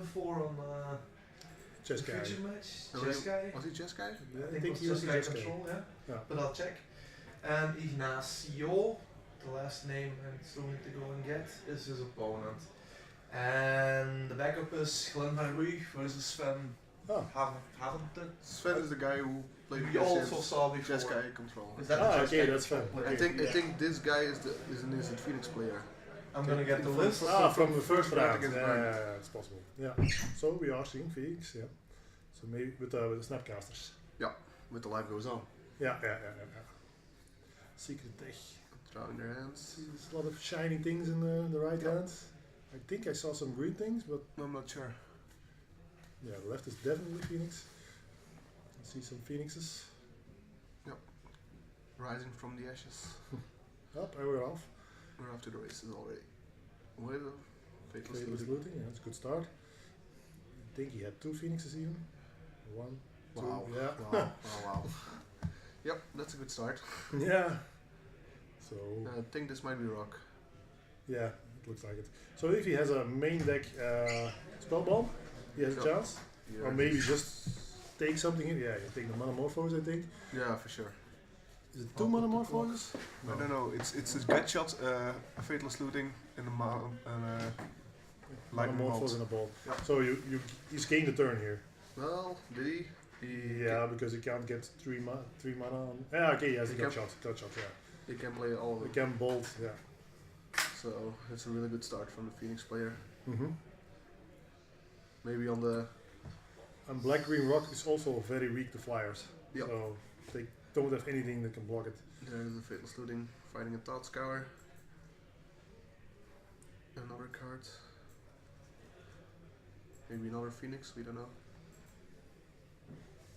before on Chess the guy. Fiction match. Oh, Chess guy. Was he chess guy? I think he it was was Chess guy chess guy. control, yeah. Yeah. But I'll check. And Ignacio, the last name I still need to go and get, is his opponent. And the backup is Glenn Van Rooij versus Sven Oh. Haventon. Sven is the guy who played We also saw before. chess guy control. Is that Ah, the Chess okay, guy that's fine. control? I think this guy is an innocent Phoenix player. I'm gonna get the list. From the first round. against Yeah, Brian. it's possible. Yeah. So we are seeing Phoenix. Yeah. So maybe with the snapcasters. With the life goes on. Yeah. Secret tech. Drawing their hands. See, there's a lot of shiny things in the right hand. I think I saw some green things, but No, I'm not sure. yeah, the left is definitely Phoenix. I see some Phoenixes. Rising from the ashes. Up, and we're off. We're off to the races already. With a fatal Fatalist looting. looting, yeah, that's a good start. I think he had 2 Phoenixes even. 1, 2, Wow. yeah. Wow. Yep, that's a good start. Yeah. So, I think this might be rock. yeah, it looks like it. So if he has a main deck spell bomb, he has a Yeah. chance. Yeah, Or maybe just take something in. Yeah, you take the Manamorphose, I think. Yeah, for sure. Is it 2 Manamorphoses? I don't know. It's a gut shot, a fatalist looting, and a lightning Manamorphose bolt. and a bolt. Yeah. So he's gained the turn here. Well, did he? Yeah, because he can't get 3 mana on. Yeah, okay, he has a gut shot, yeah. He can play all of He them. can bolt, yeah. So it's a really good start from the Phoenix player. Mm-hmm. Maybe on the And Black Green Rock is also very weak to flyers. Yep. So they don't have anything that can block it. there's a fatalist looting, fighting a Thought Scour. Another card. Maybe another Phoenix, we don't know.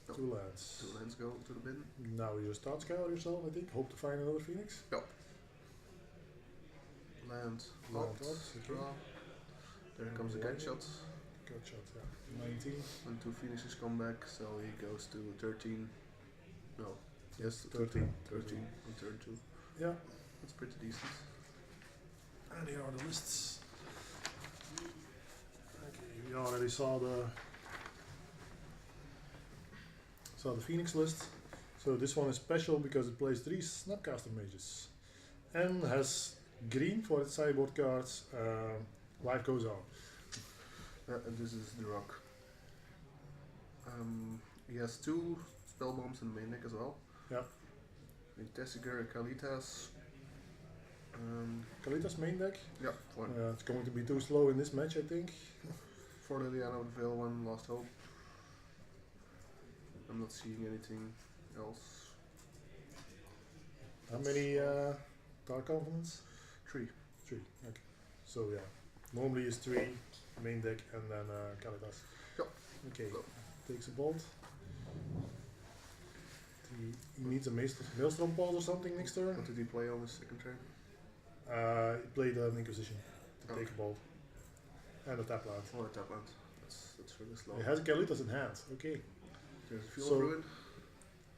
No. 2 lands. 2 lands go to the bin. Now you just start scour yourself, I think. Hope to find another Phoenix. Land, Land opt, opt, okay. draw. There comes the gut shot. Gut shot, yeah. 19. When 2 Phoenixes come back, so he goes to 13. No. Yes, 13. 13 on turn 2. Yeah. That's pretty decent. And here are the lists. Okay, we already saw the Phoenix list. So this one is special because it plays 3 Snapcaster mages and has green for its sideboard cards. Life goes on. And this is the rock. He has 2 spell bombs in the main deck as well. Yeah. A Tessiger, a Kalitas. Kalita's main deck. Yeah, for It's going to be too slow in this match, I think. For Liliana of the Veil, 1 Lost Hope. I'm not seeing anything else. How many Dark Confidence? 3. 3. Okay. So yeah, normally it's 3 main deck and then Kalitas. Yep. Okay. So. Takes a bolt. He needs a Maelstrom Pulse or something next turn. What did he play on his second turn? He played an Inquisition to take a bolt. And a tap land. Oh, a tap land. That's really slow. He has a Kalitas in hand. Okay. There's a Field So- of Ruin.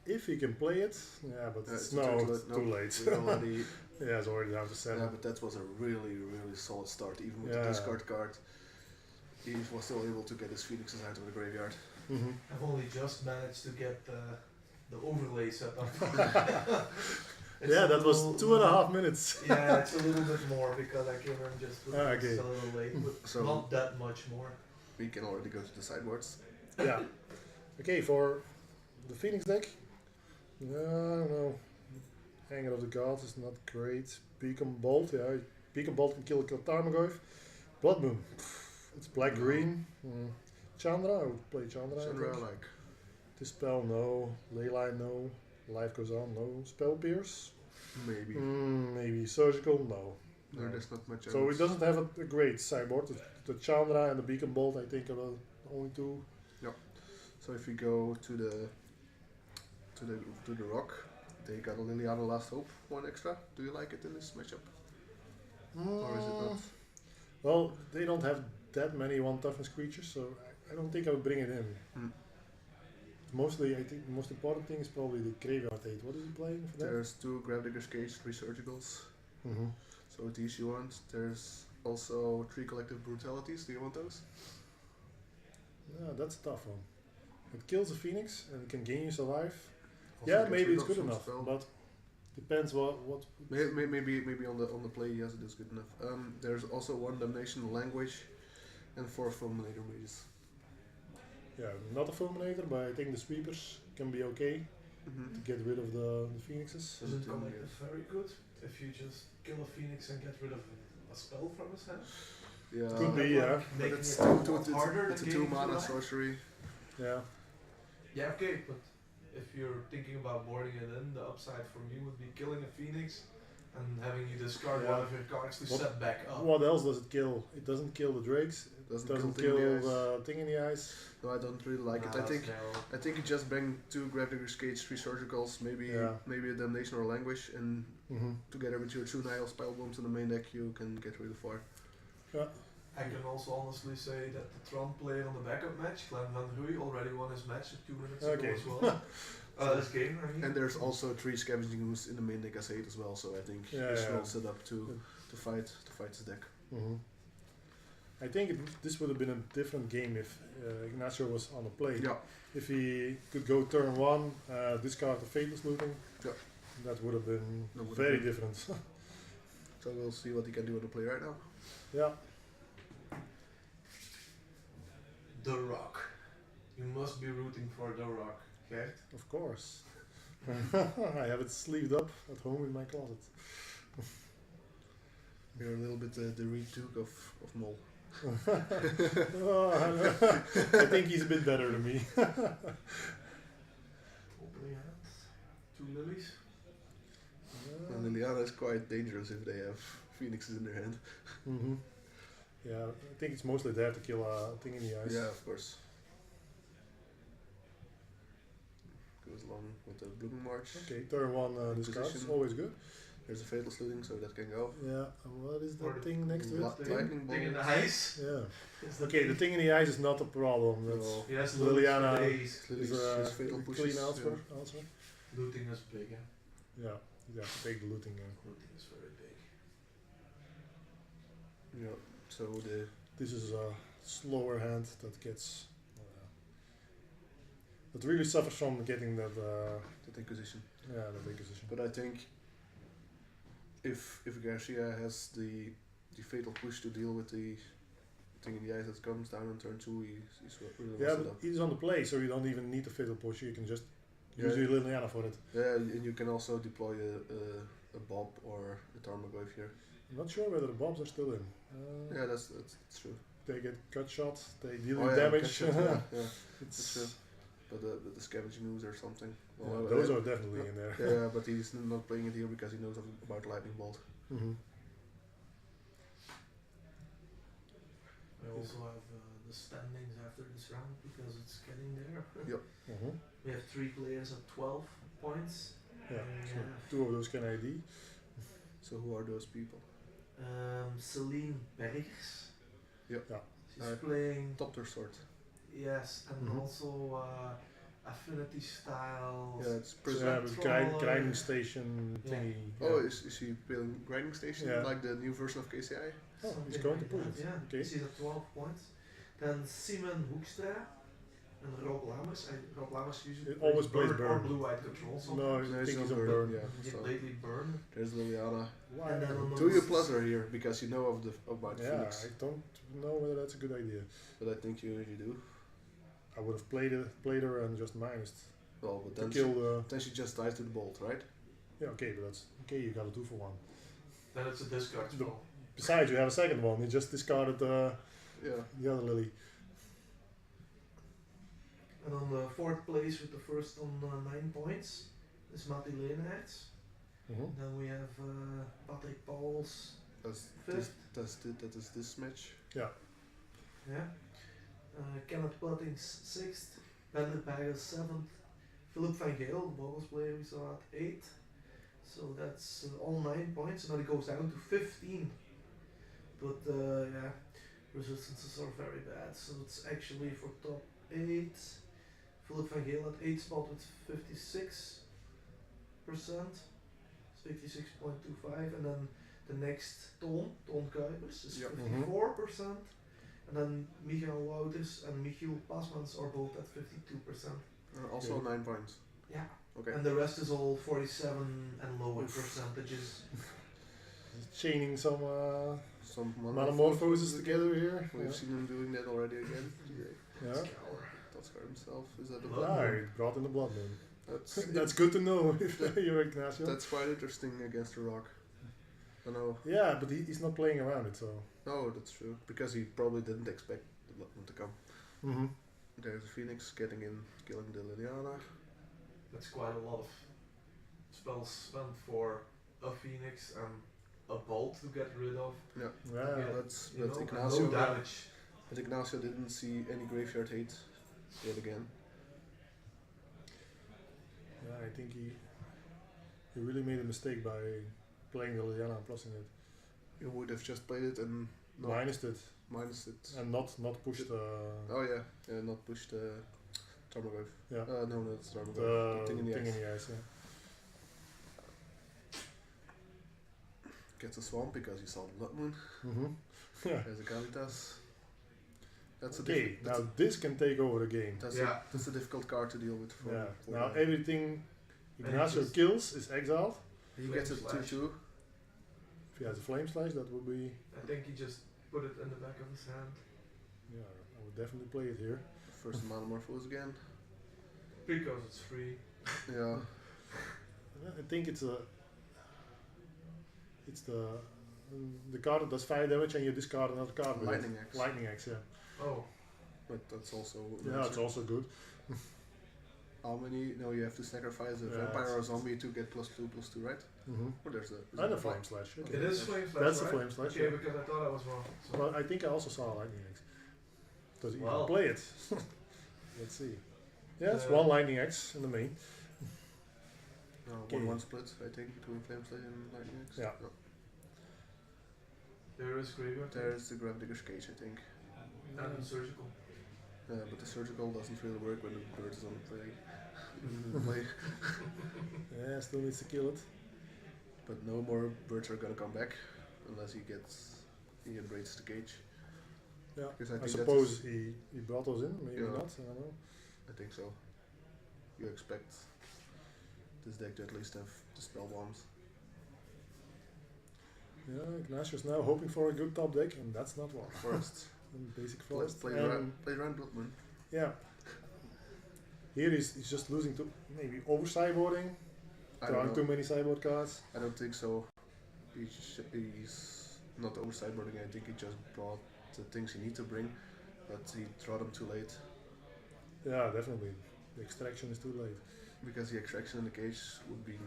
If he can play it, yeah, but it's too late. We already, Yeah, it's already down to 7. yeah, but that was a really solid start. Even with the Yeah. discard card, he was still able to get his Phoenixes out of the graveyard. Mm-hmm. I've only just managed to get the overlay set up. Yeah, that was 2.5 minutes. Yeah, it's a little bit more because I came in just Okay. a little late, but So- not that much more. We can already go to the sideboards. Yeah. Okay, for the Phoenix deck, I don't know. Anger of the Gods is not great. Beacon Bolt, yeah. Beacon Bolt can kill a Tarmogoyf. Blood Moon, it's black green. Chandra, I would play Chandra. I Chandra, think. like, Dispel, no. Leyline, no. Life Goes On, no. Spell Pierce, maybe. maybe. Surgical, no. There's not much So else. it doesn't have a great sideboard. The Chandra and the Beacon Bolt, I think, are the only 2. So if we go to the rock, they got a Liliana Last Hope, 1 extra. Do you like it in this matchup? Or is it not? Well, they don't have that many 1 toughness creatures, so I don't think I would bring it in. Hmm. Mostly, I think the most important thing is probably the Graveyard 8. What is he playing for that? There's 2 Gravedigger's Cage, 3 Surgicals. Mm-hmm. So these you want. There's also 3 Collective Brutalities. Do you want those? That's a tough one. It kills a phoenix and it can gain you survive. Also Yeah, gets maybe rid it's of good some enough, spell. but depends what. Maybe on the play, yes, it is good enough. There's also one damnation language, and 4 fulminator mages. Yeah, not a fulminator, but I think the sweepers can be okay to get rid of the phoenixes. Isn't collective very good? If you just kill a phoenix and get rid of a spell from his hand? Yeah, Could be, yeah. but Making it's it a lot harder it's a than 2 gaining mana life? sorcery. Yeah. Yeah, okay, but if you're thinking about boarding it in, the upside for me would be killing a phoenix and having you discard Yeah. one of your cards to What- set back up. What else does it kill? It doesn't kill the drakes. It Doesn't doesn't kill kill thing in the eyes. the thing in the eyes. No, I don't really like Nah, it. that's narrow. I think you just bring 2 Gravity's Cage, 3 Surgicals, maybe a Damnation or Languish, and together with your 2 Nihil Spell Bombs in the main deck, you can get rid of 4. I can also honestly say that the Tron player on the backup match, Glenn Van Huy, already won his match 2 minutes Okay. ago as well. This game, I mean. And there's also 3 Scavenging Ooze in the main deck as 8 as well, so I think he's well set up to fight his deck. I think this would have been a different game if Ignacio was on the play. Yeah, If he could go turn 1, discard the Faithless Looting, Yeah. that would have been That would have very been- different. so we'll see what he can do on the play right now. Yeah. The Rock. You must be rooting for The Rock, Gert. Of course. I have it sleeved up at home in my closet. You're a little bit the Reed Duke of Mol. I think he's a bit better than me. Opening hands. 2 lilies. And Liliana is quite dangerous if they have Phoenixes in their hand. Yeah, I think it's mostly there to kill a thing in the eyes. Yeah, of course. Goes along with the Blooming March. Okay, turn 1 discard, Position. always good. There's a Fatal Looting, so that can go. Yeah, and what is Or that the thing next to it? Lightning Thing in the Bolt. ice. Yeah. Is the Okay, the thing in the eyes is not a problem. That's No. Yes, Liliana Liliana. is His a fatal clean pushes. answer. Looting is big, eh? Yeah, you have to take the looting. Looting is very big. Yeah. So the This is a slower hand that gets. That really suffers from getting that. that Inquisition. Yeah, that acquisition. But I think if Garcia has the fatal push to deal with the thing in the eyes that comes down on turn 2, he's really well Yeah, set but up. he's on the play, so you don't even need the fatal push. You can just Yeah. use your Liliana for it. Yeah, and you can also deploy a Bob or a Tarmogoyf here. I'm not sure whether the bobs are still in. Yeah, that's true. They get cut shot, they deal Oh, you yeah, damage. catch it, yeah. It's That's true. But the Scavenging Ooze or something. yeah, Well, those are definitely in there. Yeah, but he's not playing it here because he knows about Lightning Bolt. We also have the standings after this round because it's getting there. Mhm. We have 3 players at 12 points. Yeah, so Yeah. 2 of those can ID. So who are those people? Celine Bergers. Yep. Yeah. She's playing, Top their sort. yes, and Mhm. also affinity styles. Yeah, it's So prison. yeah, with grinding station thingy. Oh, is he playing Grinding Station Yeah. like the new version of KCI? Oh, he's Something going to like push that, it. Yeah, Okay. she's at 12 points. Then Simon Hoekstra and Rob Lammers. Rob Lammers usually He always plays or burn. blue-eyed control. No, sometimes. I No, think he's he's on on burn, burn. yeah. He So lately burn. there's Liliana. Why? And then on the Do you list- pleasure here because you know about Yeah, Phoenix? I don't know whether that's a good idea. But I think you do. I would have played her and just minused Well, but to then kill the. then she just dies to the bolt, right? Yeah, okay, but that's okay. You got a 2 for 1. Then it's a discard spell. Besides, you have a second one. You just discarded Yeah. the other Lily. And on the 4th place with the first on 9 points is Matti Leenaerts. Mhm. Then we have Patrick Pouwels, That's Fifth. that is this match. yeah. Kenneth Puttings 6th, Patrick Bagger 7th, Philip van Geel, the Boggles player we saw at 8th. So that's all 9 points, and then it goes down to 15. But yeah, resistances are very bad. So it's actually for top 8. Philip van Geel at 8th spot with 56%, 56.25, and then the next Tom Kuipers is Yep. 54%, And then Michael Wouters and Michiel Pasmans are both at 52%. Also 9 points. Yeah. Okay. And the rest is all 47 and lower percentages. Chaining some Metamorphoses together here. We've seen him doing that already again. Yeah. Toskar himself. Is that the He brought in the blood moon. That's good to know if you're Ignacio. That's quite interesting against the Rock. I know. Yeah, but he's not playing around it, so. No, that's true. Because he probably didn't expect the blood moon to come. Mm-hmm. There's a Phoenix getting in, killing the Liliana. That's quite a lot of spells spent for a Phoenix and a Bolt to get rid of. Yeah, that's Ignacio. No damage. But Ignacio didn't see any graveyard hate yet again. Yeah, I think he really made a mistake by playing the Liliana and plussing it. You would have just played it and minused it. And not pushed the. Not pushed the Tarmogoyf. Yeah. No, that's Tarmogoyf. The thing in the ice. Yeah. Gets a swamp because he saw the blood moon. Mm-hmm. Yeah. There's a Kalitas. That's okay. Now this can take over the game. That's a difficult card to deal with. For now everything Ignacio kills is exiled. He gets a 2/2. If he has a flame slash, that would be. I think he just put it in the back of his hand. Yeah, I would definitely play it here. First Metamorphose again. Because it's free. Yeah. I think it's the card that does fire damage and you discard another card. Lightning Axe. Lightning Axe, yeah. Oh. But that's also. Yeah, it's also good. How many? No, you have to sacrifice a vampire or a zombie to get +2/+2, right? Mm-hmm. Or there's and a flame slash. Okay. It is flame slash. That's right? a flame slash. Okay, because I thought I was wrong. So. Well, I think I also saw a lightning axe. Does he even play it? Let's see. Yeah, it's one lightning axe in the main. 1/1 split, I think, between flame slash and lightning axe. Yeah. No. There is graveyard. There is the Gravedigger's Cage, I think. And surgical. But the surgical doesn't really work when the bird is on play. Yeah, still needs to kill it. But no more birds are gonna come back unless he embraces the cage. Yeah, I suppose he brought those in, maybe not, I don't know. I think so. You expect this deck to at least have the spell bombs. Yeah, Ignacio's now hoping for a good top deck, and that's not one. Forest. Basic forest. Play around Blood Moon. Yeah. Here he's just losing to maybe over sideboarding, drawing too many sideboard cards. I don't think so. He's not over sideboarding. I think he just brought the things he needs to bring, but he drew them too late. Yeah, definitely. The extraction is too late. Because the extraction in the cage would be.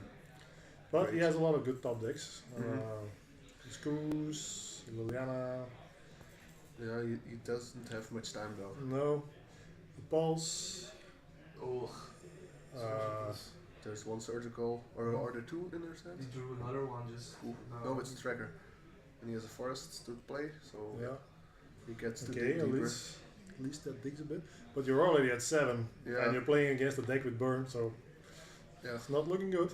But great. he has a lot of good top decks. Screws, Liliana. Yeah, he doesn't have much time though. No. Pulse. Oh. There's one surgical, or are there two in their set? He drew another one just. No, it's a tracker. And he has a forest to play, so he gets to dig deeper. At least that digs a bit. But you're already at 7, and you're playing against a deck with burn, so it's not looking good.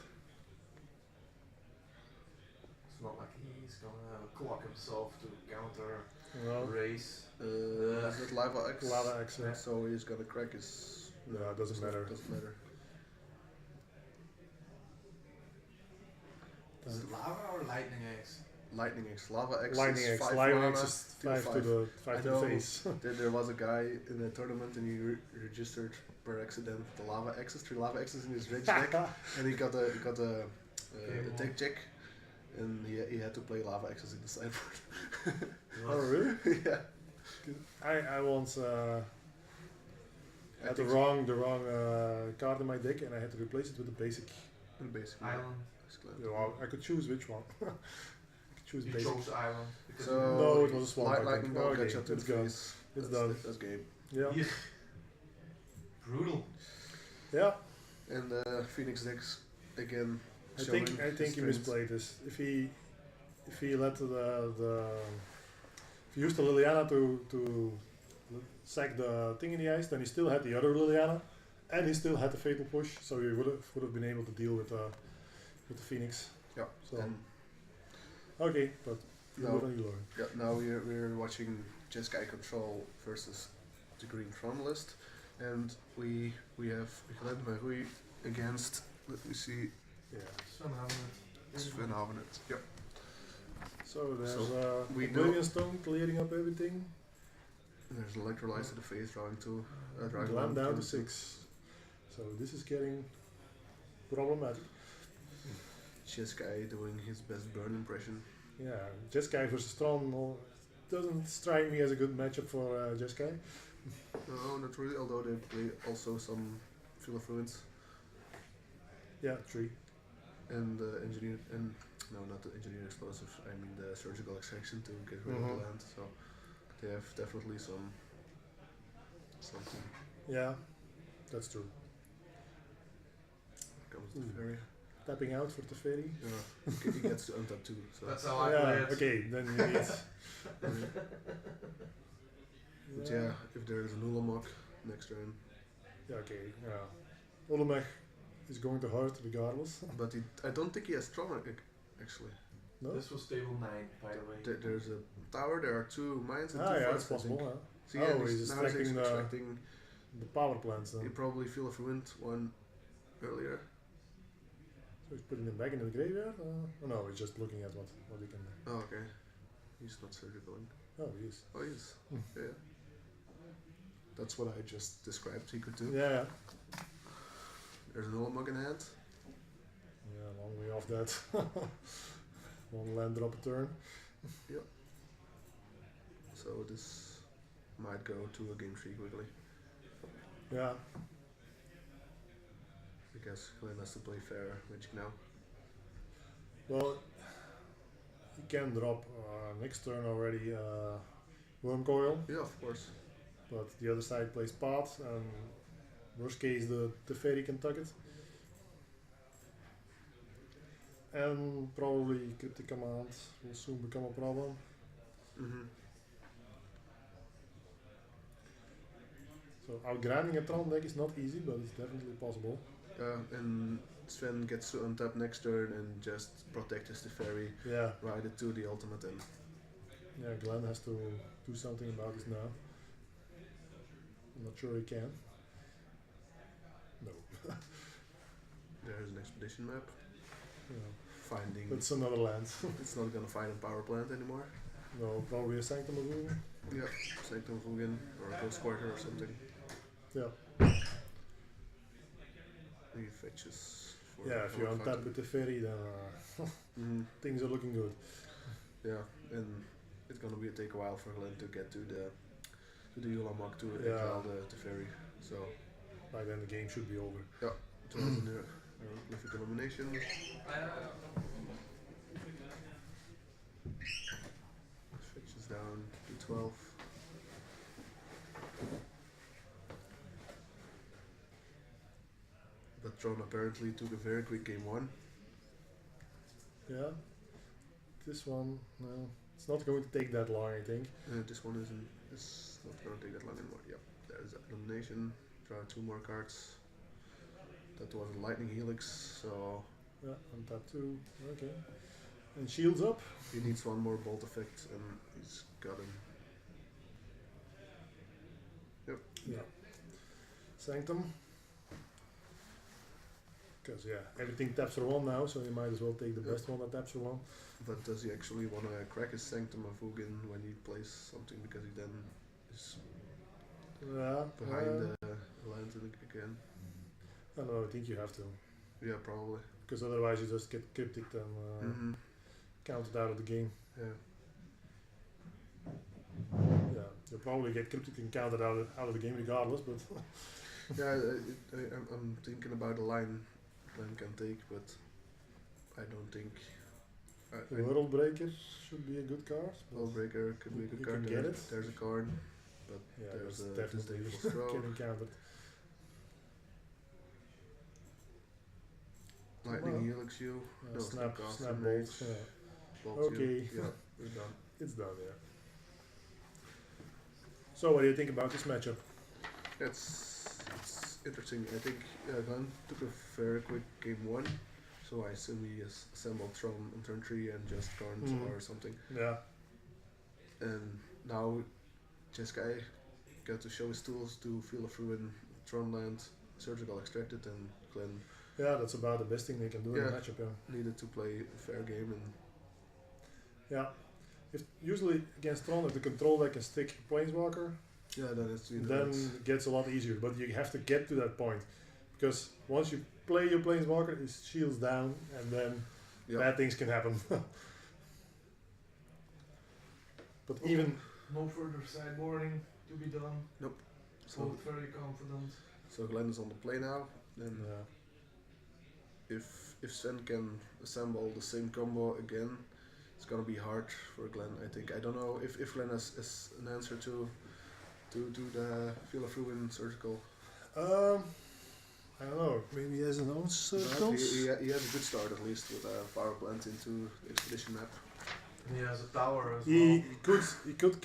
It's not like he's gonna clock himself to counter race. Is it Lava X? Lava X, yeah. So he's gonna crack his. No, it doesn't matter. Doesn't matter. Is it lava or lightning X? Lightning X. Lava X. Lightning is X. 5 Lightning mana, X is 5 to the face. There was a guy in a tournament and he registered per accident the Lava X's, 3 Lava X's in his rage deck, and he got a deck check, and he had to play Lava X's in the sideboard. Oh really? Yeah. I once had the wrong card in my deck, and I had to replace it with a basic. Island. Well, I could choose which one. I could choose basic. Chose Island. So no, it was a swamp. Lightning Bolt gets up to the face. It's done. That's game. Yeah. Brutal. Yeah. And Phoenix decks again. I think he misplayed this. If he let if he used the Liliana to sack the thing in the ice, then he still had the other Liliana, and he still had the Fatal Push, so he would have been able to deal with the Phoenix. Yeah. So okay, but you learn. Yeah. Now we're watching Jeskai control versus the green Tron list, and we have Glenn Marui against. Let me see. Yeah. Sven Havenet. Sven Havenet. Yep. So there's we Oblivion Stone clearing up everything. There's Electrolyze to the face, drawing two, drawing Glam one, down killing to two. 6. So this is getting problematic. Jeskai doing his best burn impression. Yeah, Jeskai versus Tron doesn't strike me as a good matchup for Jeskai. No, not really. Although they play also some Fill of Ruins Yeah, 3. and engineer and no, not the engineer explosive. I mean the surgical extraction to get rid of Mhm. the land. So they have definitely something. Yeah, that's true. Comes the Ooh. fairy. Tapping out for Teferi. Yeah, he gets to untap too. So. That's how I play it. Okay, then you need. But yeah, if there is a Nulamok next turn, Yeah, okay, yeah. Ulamech is going to hurt regardless. but I don't think he has Tron actually. No? This was table 9, by the way. There's a tower. There are 2 mines and 2 Yeah, forests, it's I possible. think. Huh? So yeah, Oh, he's now he's extracting the- extracting. The power plants then. He probably Fill of Ruin one earlier. So he's putting them back into the graveyard? Oh no, he's just looking at what he can do. Oh, okay. He's not surgical. Oh, he is. Oh, he is. Hmm. Yeah. That's what I just described he could do. Yeah. There's an Ulamog in hand. Yeah, long way off that. One land drop a turn. So this might go to a game 3 quickly. Yeah. Because Glenn has to play fair Magic now. Well, he can drop next turn already Worm Coil, Yeah, of course. but the other side plays Pot, and worst case the Fairy can tuck it. And probably Cryptic Command will soon become a problem. Mm-hmm. So outgrinding a Tron deck is not easy, but it's definitely possible. And Sven gets to untap next turn and just protect his Teferi, Yeah, ride it to the ultimate end. yeah. Glenn has to do something about this now. I'm not sure he can. No. There's an expedition map. Yeah. Finding That's another land. it's not gonna find a power plant anymore. No, probably a Sanctum of Doom. Yeah, Sanctum Vugan or a Ghost Quarter or something. Yeah. He fetches for Yeah, if you for untap fountain. with the Fairy, then Mhm. things are looking good. Yeah, and it's gonna take a while for Glenn to get to the Ulamog to Yeah. exile the Teferi. So By then the game should be over. to open the hieroglyphic illumination. Fetches down to 12. But Tron apparently took a very quick game 1. Yeah. This one, no, it's not going to take that long, I think. This one is not gonna take that long anymore. Yep, there's the illumination. Draw 2 more cards. That was a lightning helix, so Yeah, untap two. Okay. And shields up. he needs 1 more bolt effect, and he's got him. Yeah. Sanctum. Because yeah, everything taps for 1 now, so you might as well take the Yeah. best one that taps for 1. But does he actually want to crack his Sanctum of Ugin when he plays something, because he then is Yeah. behind the land again? I don't know, I think you have to. Yeah, probably. Because otherwise you just get cryptic and Mm-hmm. counted out of the game. Yeah. Yeah, you'll probably get cryptic and counted out of the game regardless, but Yeah, I'm thinking about a line Glenn can take, but I don't think. the World Breaker should be a good card. but World Breaker could be a good You card. can get There- it. There's a card, but Yeah, there's that's a definitely disdainful stroke. getting counted. Lightning Well, helix you. No, snap Caster bolt. Mage, Yeah. bolt Okay. you. Yeah, we're done. It's done, yeah. So what do you think about this matchup? It's interesting. I think Glenn took a very quick game 1, so I assume he has assembled Tron on turn 3 and just Karn Mhm. or something. Yeah. And now Jeskai got to show his tools to feel through in Tronland, surgical extracted, and Glenn Yeah, that's about the best thing they can do in Yeah. a matchup. Yeah. needed to play a fair game. And Yeah. If usually against Tron, if the control deck can stick Planeswalker, then it's then it gets a lot easier. But you have to get to that point, because once you play your Planeswalker, it shields down, and then bad things can happen. But even No further sideboarding to be done. so Both very confident. so Glenn is on the play now. Then if Sven can assemble the same combo again, it's gonna be hard for Glenn. I think. I don't know if Glenn has an answer to do the feel of ruin surgical. I don't know. Maybe he has his own But circles. he has a good start at least with a power plant into the expedition map. And he has a tower as He could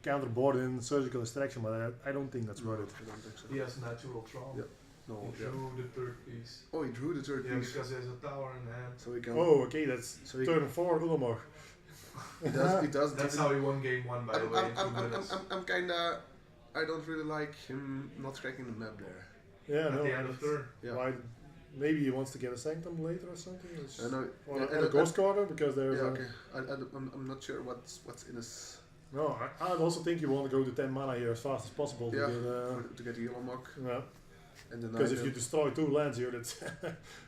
counterboard in surgical extraction, but I don't think that's worth it. I don't think so. well. He has natural Tron. Yeah. No, He drew the third piece. Oh, he drew the third Yeah, piece, because he has a tower in hand. so he can. Oh, okay, that's So he, turn 4 Ulamog. he does. He does. That's how he won game 1, by the way. in 2 minutes. I'm kinda. I don't really like him not cracking the map there. Yeah, At no. the end of turn. Yeah. Why? Maybe he wants to get a Sanctum later or something. I know. Or yeah, a Ghost Quarter, because there's Yeah, a... okay. I'm not sure what's in his. No, I also think you want to go to 10 mana here as fast as possible to Yeah, get... to get the yellow mock Yeah, and then because if you destroy 2 lands here, that's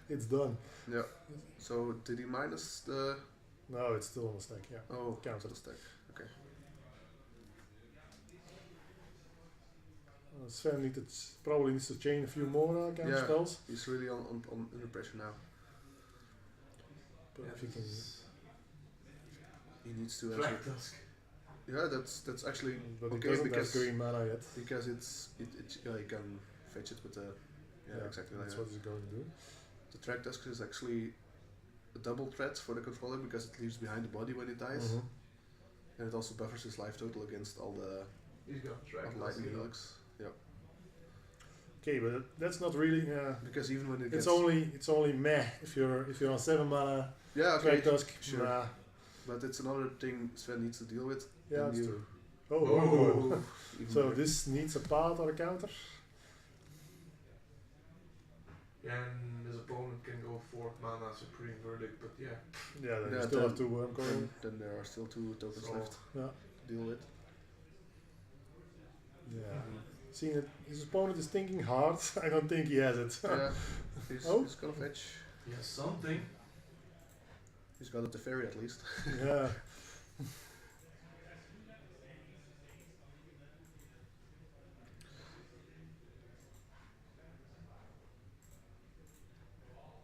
it's done. Yeah. So did he minus the? No, it's still on the stack, yeah. Oh, Counter. the stack. Okay. Sven probably needs to chain a few more counter Yeah. spells. He's really on under pressure now. But Yeah, if you can... He needs to Black actually. Tusk. Yeah, that's actually But okay it doesn't because have green mana yet. because you can fetch it with the exactly That's like what that. it's going to do. The track task is actually a double threat for the controller because it leaves behind the body when it dies, Mhm. and it also buffers his life total against all the He's got all track. the lightning helix. Yeah, Okay, but that's not really... because even when it it's gets only meh if you're on 7 mana. okay, Track Tusk, sure. nah. But it's another thing Sven needs to deal with. Yeah, and that's you- true. Oh, Oh. oh. Even So better. this needs a path or a counter? And his opponent can go 4th mana Supreme Verdict, but yeah. Yeah, then Yeah, you still then- have to coil. then there are still 2 tokens So- left Yeah. to deal with. Yeah. Seeing that his opponent is thinking hard, I don't think he has it. Yeah, he's gonna fetch. He has something. He's got a Teferi at least. Yeah.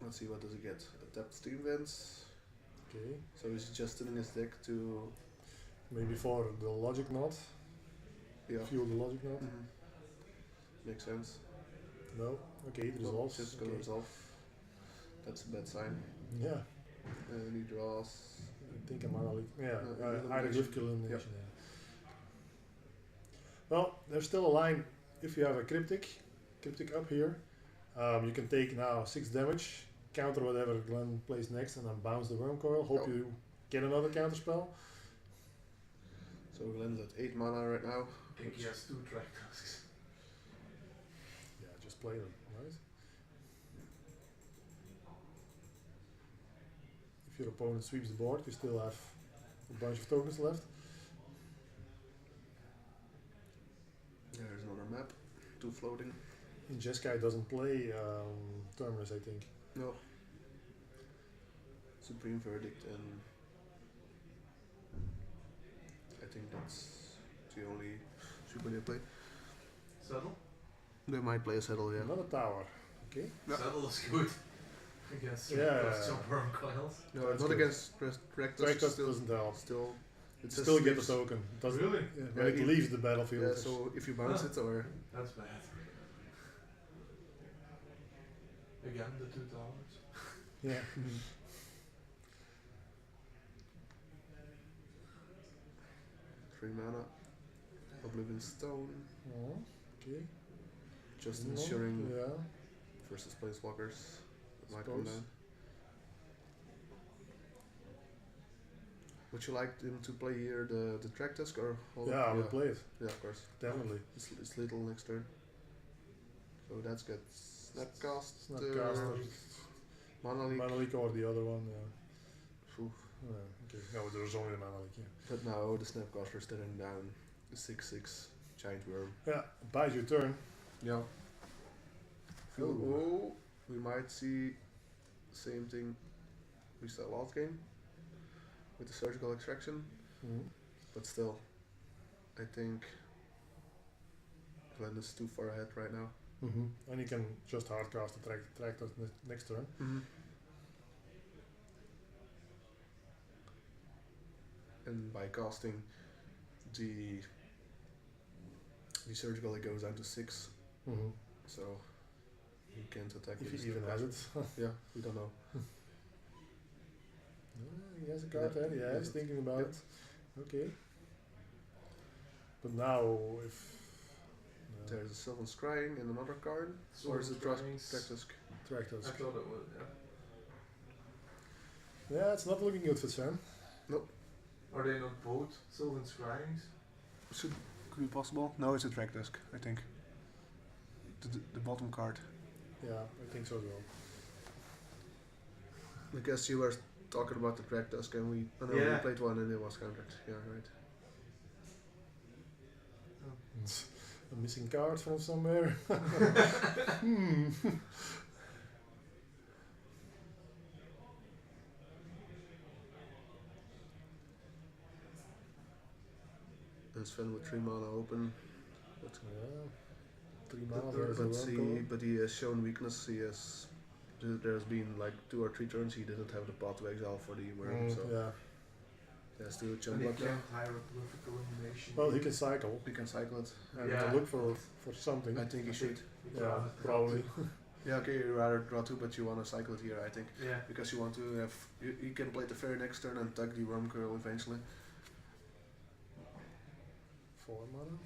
Let's see, what does he get? Adapt Steam Vents. Okay. So he's adjusting his deck to. Maybe for the logic knot. Yeah. Fuel the logic knot. Mhm. Makes sense. No. Okay, it No, resolves. just gonna Okay. resolve. That's a bad sign. Yeah. And he draws. I think I'm analytic. Yeah. Elimination. Hieroglyphical elimination. Yeah. Well, there's still a line. If you have a cryptic up here, you can take now 6 damage, counter whatever Glenn plays next, and then bounce the worm coil. Hope Oh. you get another counter spell. So Glenn's at 8 mana right now. I think he has 2 track tasks. Yeah, just play them, right? If your opponent sweeps the board, you still have a bunch of tokens left. There's another map. 2 floating. And Jeskai doesn't play Terminus, I think. No. Supreme Verdict and I think that's the only super they play. Settle? They might play a settle, yeah. Another tower. Okay. Yeah. Settle is good. Against Yeah. some worm coils. No, That's not good. against Rectus. Strike Still, doesn't help. still, it Still just get the leaves- token. It doesn't, Really? yeah, Yeah, when it you- leaves the battlefield. Yeah, it's- so if you bounce Huh. it or That's bad. Again, the 2 towers. yeah. 3 mana. Oblivion Stone. Oh, okay. Just No, ensuring Yeah. versus Planeswalkers. That might come Suppose. down. Would you like him to play here the track disc or? Yeah, I would play it. Yeah, of course. Definitely. It's little next turn. So that's good. Snapcast. Snapcaster. Mana Leak. Mana Leak or the other one, yeah. Phew. Okay. No, there's only the Mana Leak, yeah. But now the Snapcaster is turning down 6/6 giant worm. Yeah, buys your turn. Yeah. Ooh. Oh, we might see the same thing we saw last game with the surgical extraction, but still, I think Glenn is too far ahead right now. And you can just hardcast the tractor next turn. And by casting the surgical, it goes down to 6. So you can't attack If with he the even has Snapcaster. it. Yeah, we don't know. He has a card Yeah. handy, yeah, he's thinking about Yep. it. Okay. But now, if... There's a Sylvan Scrying and another card, or is it Tractus? Tractors. I thought it would, yeah. Yeah, it's not looking good for Sven. Are they not both Sylvan Scryings? Could be possible. No, it's a track disc, I think. The bottom card. Yeah, I think so as well. I guess you were talking about the track disc, and we played one and it was countered. Yeah, right. It's a missing card from somewhere. And Sven with 3 mana open. But Yeah. 3 mana, there's a but he has shown weakness. There's been like 2 or 3 turns he didn't have the path to exile for the worm, so yeah. he has to jump And he block there. can't hieroglyphic illumination. Well, he can cycle He can cycle it. and Yeah. look for something. I think he should. Yeah, probably. Yeah, okay, you rather draw 2, but you want to cycle it here, I think. Yeah. Because you want to have. You can play the fairy next turn and tag the worm curl eventually. 4 mana.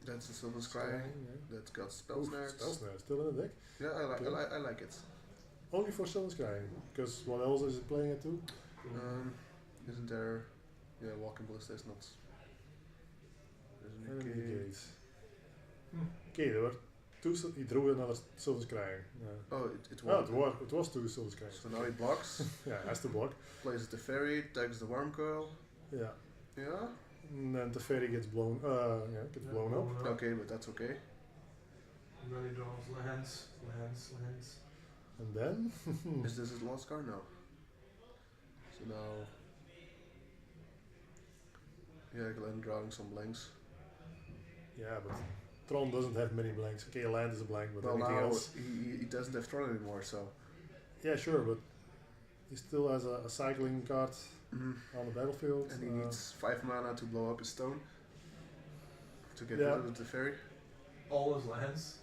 That's a Sylvan Scrying. Yeah. That's got spell snares. Spell snare still in the deck. Yeah, Okay. I like it. Only for Sylvan Scrying, because what else is it playing it to? Isn't there? Yeah, Walking Ballista is not. There's an Enemy AK. gates. Okay, there were 2. He drew another Sylvan Scrying. Yeah. Oh, it Oh, it was 2 Sylvan Scrying. So now he blocks, Yeah, has to block. plays the fairy, tags the worm curl. Yeah. Yeah. And then the fairy gets blown. Gets blown up. Okay, but that's okay. And then he draws lands. And then Is this his last card now? So now. Yeah, Glenn drawing some blanks. yeah, but Tron doesn't have many blanks. Okay, land is a blank, but Well, anything now else. he doesn't have Tron anymore, so. Yeah, sure, but he still has a cycling card on the battlefield. And he needs 5 mana to blow up his stone. To get Yeah. rid of the fairy. All his lands.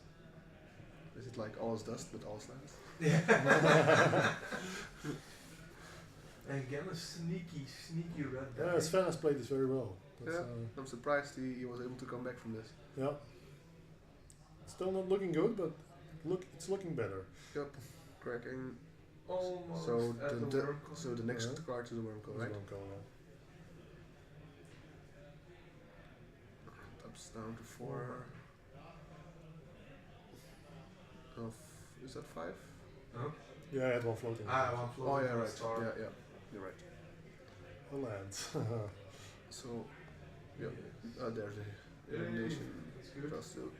Is it like all his dust, but all his lands? Yeah. And again, a sneaky red Yeah, die. Sven has played this very well. That's, Yeah. I'm surprised he was able to come back from this. yeah. Still not looking good, but it's looking better. Yep. Cracking. Almost So at the worm call. so the next Yeah. card is the worm call, right? That's what I'm calling Ups down to 4. Is that 5? Huh? it. Yeah, I had one floating. One floating Oh yeah, right. star. Yeah, you're right. A land. So, yeah. There's the Yay, elimination. that's good.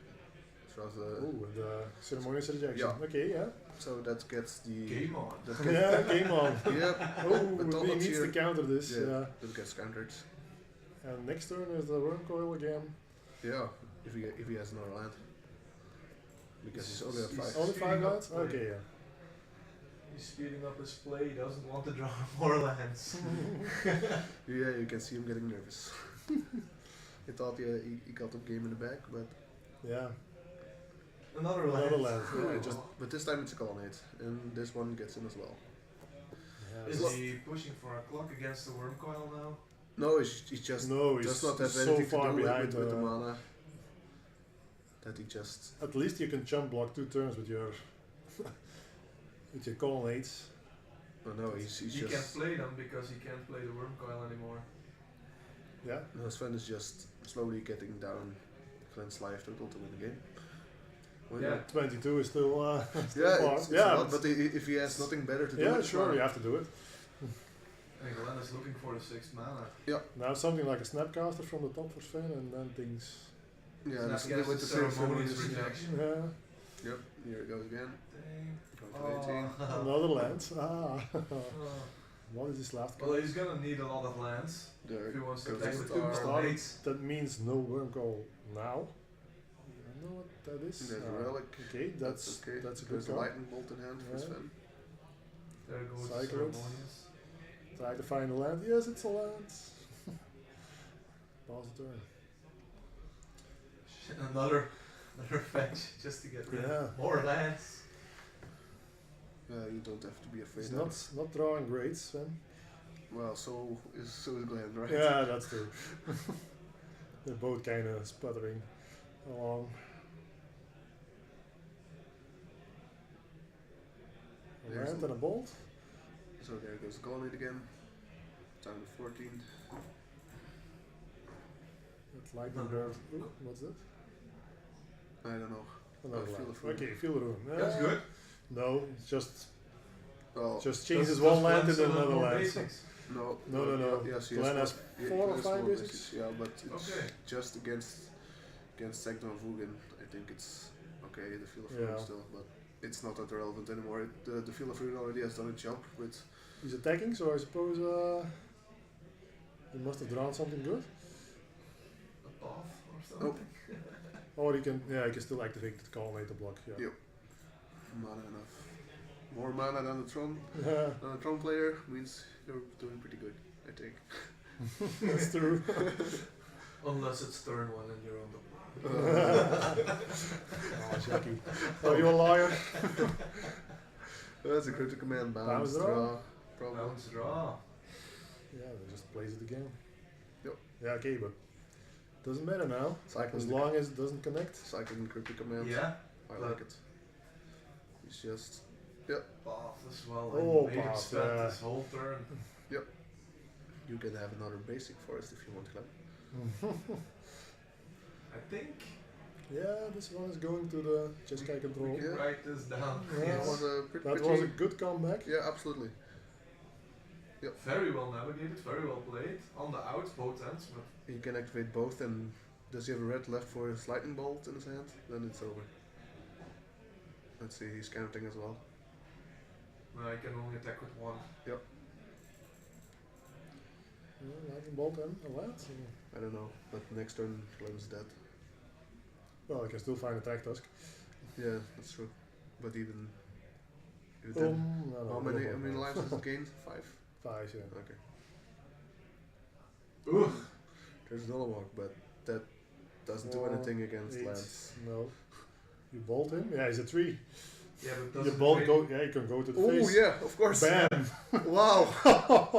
Trust the. Ooh, and ceremonious rejection. Yeah. Okay, yeah. So that gets the. Game on. That Yeah, game on. Yep. Oh, But he not needs here. to counter this. Yeah. That gets countered. And next turn is the worm coil again. Yeah. If he has another land. Because he's only at He's- 5. Only 5 Speeding up lands? play. Okay, yeah. He's speeding up his play. He doesn't want to draw more lands. Yeah, you can see him getting nervous. He thought he got the game in the back, but Yeah. Another Another land. land. Yeah, just but this time it's a colonnade, and this one gets in as well. yeah, Is it's- he pushing for a clock against the worm coil now? No, he's just no, he's does not have so anything far to do behind. with the mana. That he just At least you can jump block 2 turns with your with your colonnades. Oh no, he's He just. can't play them because he can't play the worm coil anymore. Yeah. No, Sven is just slowly getting down Sven's life total to win the game. Why Yeah. not? 22 is still, still Yeah, far. it's a Yeah, lot, but if he has nothing better to do, yeah, it's sure, fine. you have to do it. And Glenn is looking for the 6th mana. Now something like a Snapcaster from the top for Sven, and then things. Yeah, Snap that's cast with the ceremonious ceremonious rejection. rejection. Yeah, Yep, here it goes again. Dang. Going to 18. another land. Ah, Oh. what is this last Well, card? he's gonna need a lot of lands There if he wants to goes attack the with star. two Star. blades. That means no worm call now. I know what that is. There's a Ah, relic. okay, that's okay. that's a There's good a card. lightning bolt in hand for Yeah. Sven. There goes the Cycle it. ceremonious. Try to find a land. Yes, it's a land. Pass the turn. Shit, another fetch just to get rid Yeah. of more lands. Yeah, you don't have to be afraid It's of. not drawing great, Sven. Well, so is Glenn, right? Yeah, that's true. They're both kind of sputtering along. A There's land a- and a bolt. So there goes Golem again. Down to 14. That's lightning bird. Ooh, what's that? I don't know. Another Field land. of Ruin. Okay, Field of Ruin. That's good. No, it's just Well, changes Does one land Glenn into still have another more land. basics? no. No. Yes, he Glenn has he 4 or has 5 more basics. Yeah, but it's Okay. just against Segno and Vugan. I think it's okay. The Field of Ruin Yeah. still, but it's not that relevant anymore. The Field of Ruin already has done a jump with. He's attacking, so I suppose he must have drawn something good. A path or something? Or he can still activate the call later block. Yeah. Yep. Mana enough. More mana than the Tron. Yeah, Than a Tron player means you're doing pretty good, I think. that's true. Unless it's turn 1 and you're on the Oh, Jackie. Are you a liar? That's a critical command. Bounce, Bounce draw. draw. Problem. bounce draw. Yeah, they just plays it again. Yep. Yeah, okay, but doesn't matter now. Cycling As the- long as it doesn't connect. Cycling cryptic commands. Yeah, I but- like it. It's just path as well. Oh, I made him path, spend yeah. his whole turn. you can have another basic forest if you want, Glenn. I think Yeah, this one is going to the Jeskai we control. can Yeah. write this down. Yeah. That Yes. was a pretty. That was a good comeback. Yeah, absolutely. Very well navigated, very well played. On the outs, both ends, but He can activate both, and does he have a red left for his lightning bolt in his hand? Then it's over. Let's see, he's counting as well. I can only attack with one. Lightning bolt and a land. So, I don't know, but next turn Glenn's dead. well, I can still find attack task. Yeah, that's true. But even then, No, how no, many? no, How many no. lives has it gained? 5. 5, yeah. Okay. Ooh. There's another walk, but that doesn't do Well, anything against 8, lands. no. You bolt him? Yeah, he's a 3. Yeah, but You doesn't bolt trade- go, yeah, you can go to the Oh face. yeah, of course. Bam! Wow. Wow.